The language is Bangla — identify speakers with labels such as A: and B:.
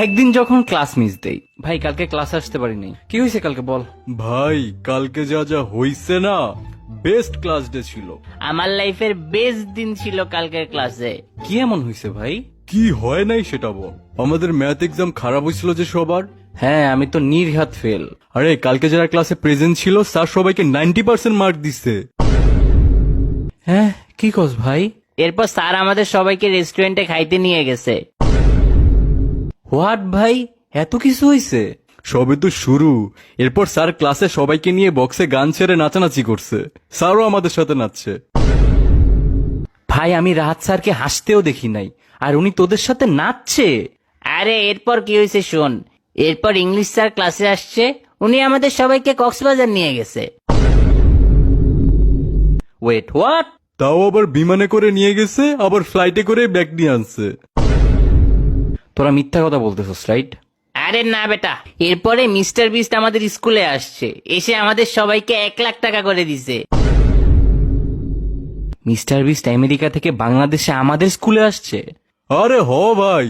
A: একদিন যখন ক্লাস মিস দেই, ভাই কালকে ক্লাস আসতে পারিনি। কি হয়েছে কালকে বল।
B: ভাই কালকে যা যা হইছে না, বেস্ট ক্লাস ডে ছিল।
C: আমার লাইফের বেস্ট দিন ছিল কালকের ক্লাসে।
A: কি এমন হয়েছে ভাই?
B: কি হয় নাই সেটা বল। আমাদের ম্যাথ এক্সাম খারাপ হয়েছিল যে সবার।
A: হ্যাঁ, আমি তো নির্ঘাত ফেল।
B: আরে কালকে যারা ক্লাসে প্রেজেন্ট ছিল স্যার সবাইকে 90% মার্ক দিচ্ছে।
A: হ্যাঁ, কি কস ভাই?
C: এরপর স্যার আমাদের সবাইকে রেস্টুরেন্টে খাইতে নিয়ে গেছে।
A: হোয়াট ভাই, এত কিছু হয়েছে?
B: সবে তো শুরু। এরপর স্যার ক্লাসে সবাইকে নিয়ে বক্সে গান ছেড়ে নাচানাচি করছে। স্যারও আমাদের সাথে নাচছে।
A: ভাই আমি রাহাত স্যারকে হাসতেও দেখি নাই, আর উনি তোদের সাথে নাচছে।
C: আরে এরপর কি হয়েছে শোন। এরপর ইংলিশ স্যার ক্লাসে আসছে, উনি আমাদের সবাইকে কক্সবাজার নিয়ে গেছে।
A: Wait, what?
B: তাও আবার বিমানে করে নিয়ে গেছে, আবার ফ্লাইটে করে ব্যাগ নিয়ে আনছে।
A: তোরা মিথ্যা কথা বলতেছস, রাইট?
C: আরে না বেটা, এরপরে মিস্টার বিস্ট আমাদের স্কুলে আসছে, এসে আমাদের সবাইকে 1 লাখ টাকা করে দিছে।
A: মিস্টার বিস্ট আমেরিকা থেকে বাংলাদেশে আমাদের স্কুলে আসছে?
B: আরে হ ভাই,